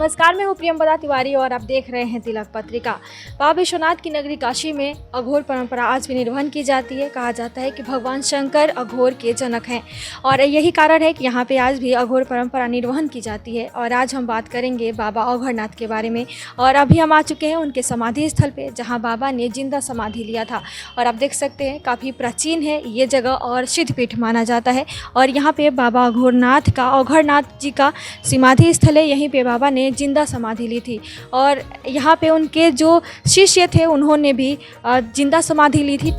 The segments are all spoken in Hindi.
नमस्कार, मैं हूँ प्रियंवदा तिवारी और आप देख रहे हैं तिलक पत्रिका। बाबा विश्वनाथ की नगरी काशी में अघोर परंपरा आज भी निर्वहन की जाती है। कहा जाता है कि भगवान शंकर अघोर के जनक हैं और यही कारण है कि यहाँ पे आज भी अघोर परंपरा निर्वहन की जाती है। और आज हम बात करेंगे बाबा अघोरनाथ के बारे में। और अभी हम आ चुके हैं उनके समाधि स्थल पे, जहाँ बाबा ने जिंदा समाधि लिया था। और आप देख सकते हैं काफ़ी प्राचीन है ये जगह और सिद्धपीठ माना जाता है। और यहाँ पे बाबा अघोरनाथ जी का समाधि स्थल है। यहीं पे बाबा ने जिंदा समाधि ली थी और यहाँ पे उनके जो शिष्य थे उन्होंने भी जिंदा समाधि ली थी।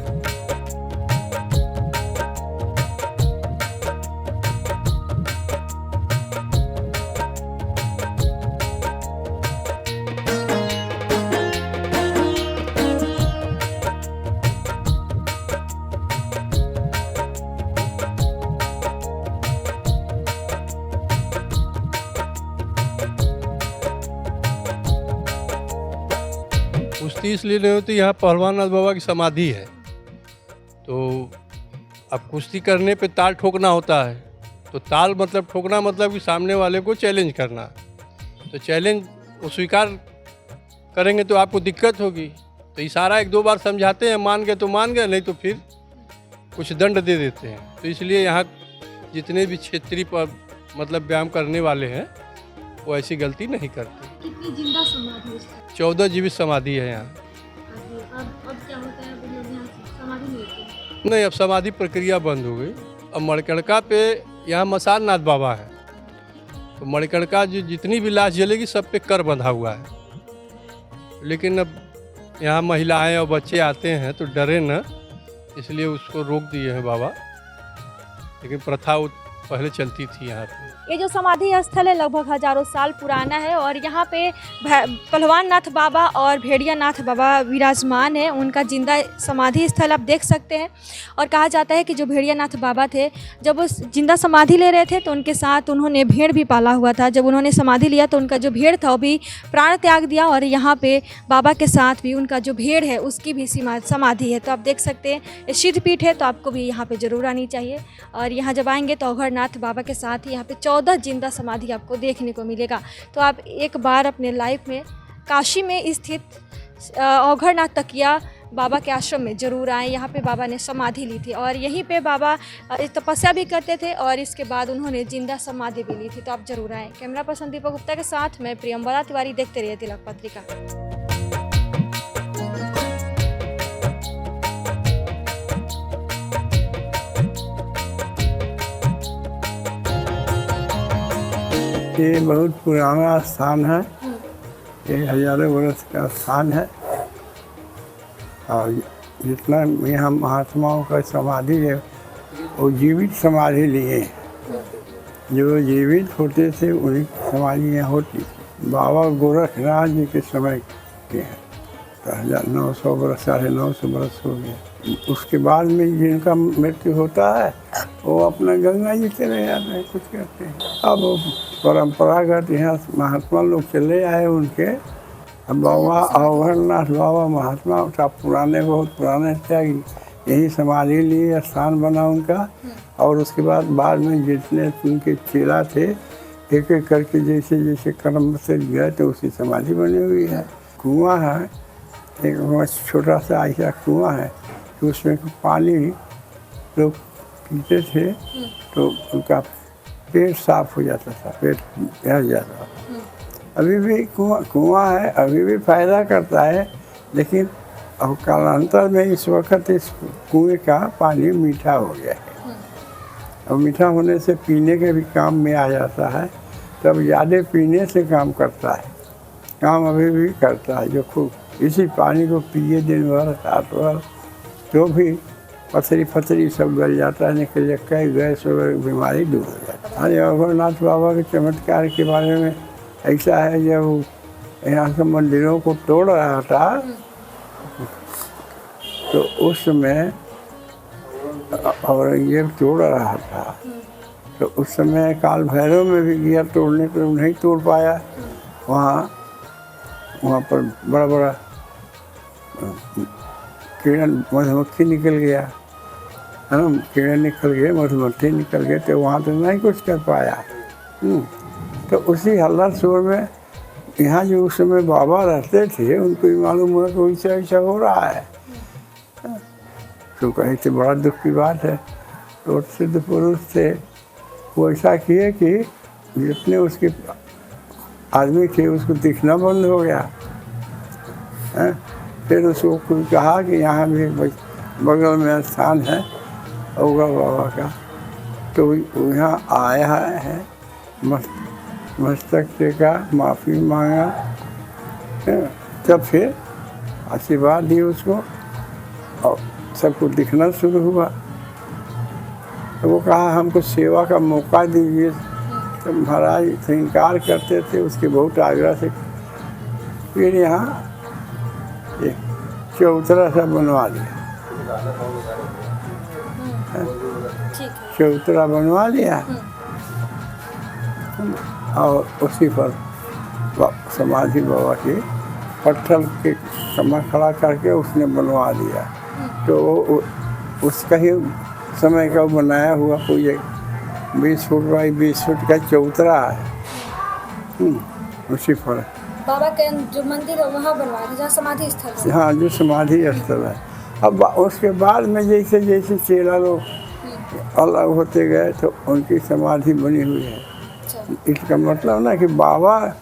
कुश्ती इसलिए नहीं होती, यहाँ पहलवान नाथ बाबा की समाधि है। तो अब कुश्ती करने पे ताल ठोकना होता है। तो ताल मतलब ठोकना मतलब कि सामने वाले को चैलेंज करना। तो चैलेंज वो स्वीकार करेंगे तो आपको दिक्कत होगी। तो इशारा एक दो बार समझाते हैं, मान गए तो मान गए, नहीं तो फिर कुछ दंड दे देते हैं। तो इसलिए यहाँ जितने भी क्षेत्रीय पर मतलब व्यायाम करने वाले हैं वो ऐसी गलती नहीं करते। कितनी जिंदा समाधि 14 जीवित समाधि है यहाँ। अब क्या होता है, समाधि नहीं होती? नहीं, अब समाधि प्रक्रिया बंद हो गई। अब मणिकर्णिका पे यहाँ मसान नाथ बाबा है। तो मणिकर्णिका जो जितनी भी लाश जलेगी सब पे कर बंधा हुआ है। लेकिन अब यहाँ महिलाएं और बच्चे आते हैं तो डरे न, इसलिए उसको रोक दिए हैं बाबा। लेकिन प्रथा वो पहले चलती थी यहाँ पे। ये जो समाधि स्थल है लगभग हजारों साल पुराना है और यहाँ पे पहलवान नाथ बाबा और भेड़िया नाथ बाबा विराजमान है। उनका जिंदा समाधि स्थल आप देख सकते हैं। और कहा जाता है कि जो भेड़िया नाथ बाबा थे, जब वो जिंदा समाधि ले रहे थे तो उनके साथ उन्होंने भेड़ भी पाला हुआ था। जब उन्होंने समाधि लिया तो उनका जो भेड़ था वो भी प्राण त्याग दिया और यहाँ पे बाबा के साथ भी उनका जो भेड़ है उसकी भी समाधि है। तो आप देख सकते हैं ये सिद्धपीठ है, तो आपको भी यहाँ पर ज़रूर आनी चाहिए। और यहाँ जब आएंगे तो अघोरनाथ बाबा के साथ ही यहाँ पे 14 जिंदा समाधि आपको देखने को मिलेगा। तो आप एक बार अपने लाइफ में काशी में स्थित अघोरनाथ तकिया बाबा के आश्रम में ज़रूर आएँ। यहाँ पे बाबा ने समाधि ली थी और यहीं पे बाबा तपस्या भी करते थे और इसके बाद उन्होंने जिंदा समाधि भी ली थी। तो आप ज़रूर आएँ। कैमरा पर्सन दीपक गुप्ता के साथ मैं प्रियंवदा तिवारी, देखते रहिए तिलक पत्रिका। ये बहुत पुराना स्थान है। ये हजारों वर्ष का स्थान है और जितना यहाँ महात्माओं का समाधि है वो जीवित समाधि लिए। जो जीवित होते थे उन्हीं की समाधि यहाँ होती। बाबा गोरखनाथ जी के समय के हैं, तो 1900 बरस 950 बरस हो गए। उसके बाद में जिनका मृत्यु होता है वो अपना गंगा जी चले जाते हैं, कुछ करते हैं। अब परंपरागत यहाँ महात्मा लोग चले आए उनके। अब बाबा अघोरनाथ बाबा महात्मा था, पुराने, बहुत पुराने त्यागी, यही समाधि लिए स्थान बना उनका। और उसके बाद में जितने उनके चेला थे एक एक करके जैसे जैसे कर्म से गए तो उसी समाधि बनी हुई है। कुआं है, एक छोटा सा ऐसा कुआं है कि उसमें पानी लोग पीते थे तो उनका पेट साफ हो जाता था, पेट भर जाता था। अभी भी कुआं है, अभी भी फायदा करता है। लेकिन अब कालांतर में इस वक्त इस कुएं का पानी मीठा हो गया है। अब मीठा होने से पीने के भी काम में आ जाता है, तब ज़्यादा पीने से काम करता है, काम अभी भी करता है। जो खूब इसी पानी को पिए दिन भर रात भर तो भी पथरी फथरी सब गल जाता है, निकल जाता है, गैस वगैरह बीमारी दूर हो जाती है। अरे अघोरनाथ बाबा के चमत्कार के बारे में ऐसा है, जब यहाँ के मंदिरों को तोड़ रहा था तो उस समय औरंगजेब तोड़ रहा था, तो उस समय काल भैरव में भी गया तोड़ने पर नहीं तोड़ पाया। वहाँ पर बड़ा बड़ा किरण मधुमक्खी निकल गया, है ना, कीड़े निकल गए, मधुमक्खी निकल गए, तो वहाँ तो नहीं कुछ कर पाया। तो उसी हल्ला शोर में यहाँ जो उस समय बाबा रहते थे उनको भी मालूम हुआ कि वैसा ऐसा हो रहा है। तो कहे थे बड़ा दुख की बात है। तो सिद्ध पुरुष थे, वो ऐसा किए कि जितने उसके आदमी थे उसको दिखना बंद हो गया। फिर उसको कोई कहा कि यहाँ भी बगल में स्थान है औगा बाबा का, तो यहाँ आया है, मस्तक टेका, माफ़ी मांगा, तब फिर आशीर्वाद दिए उसको और सबको दिखना शुरू हुआ। तो वो कहा हमको सेवा का मौका दीजिए। तो महाराज तो इनकार करते थे, उसके बहुत आग्रह से फिर यहाँ एक चौतरा सा बनवा लिया। चौतरा बनवा लिया और उसी पर समाधि बाबा की पत्थर के कमर खड़ा करके उसने बनवा दिया। तो उसका ही समय का बनाया हुआ कोई एक 20 फुट बाई 20 फुट का चौतरा है। उसी पर बाबा के जो मंदिर है वहाँ बनवाया था, जहाँ समाधि स्थल है। हाँ, जो समाधि स्थल है। अब उसके बाद में जैसे जैसे चेला लोग अलग होते गए तो उनकी समाधि बनी हुई है। इसका मतलब ना कि बाबा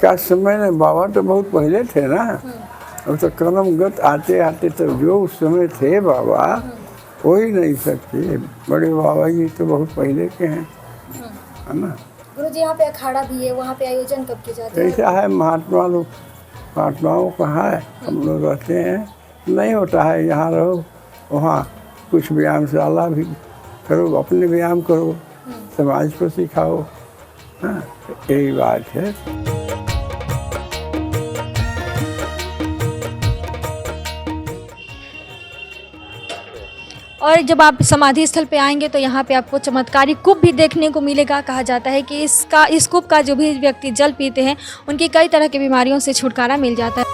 का समय में, बाबा तो बहुत पहले थे ना, अब तो कर्मगत आते आते तो जो उस समय थे बाबा हो ही नहीं सकते। बड़े बाबा जी तो बहुत पहले के हैं, है ना। गुरु जी यहाँ पे अखाड़ा भी है, वहाँ पे आयोजन कब किया जाता है? ऐसा है, महात्माओं का है, हम लोग रहते हैं, नहीं होता है यहाँ रहो वहाँ कुछ व्यायामशाला भी करो, अपने व्यायाम करो, समाज को सिखाओ। हाँ, यही बात है। और जब आप समाधि स्थल पे आएंगे तो यहाँ पे आपको चमत्कारी कूप भी देखने को मिलेगा। कहा जाता है कि इस कूप का जो भी व्यक्ति जल पीते हैं उनकी कई तरह की बीमारियों से छुटकारा मिल जाता है।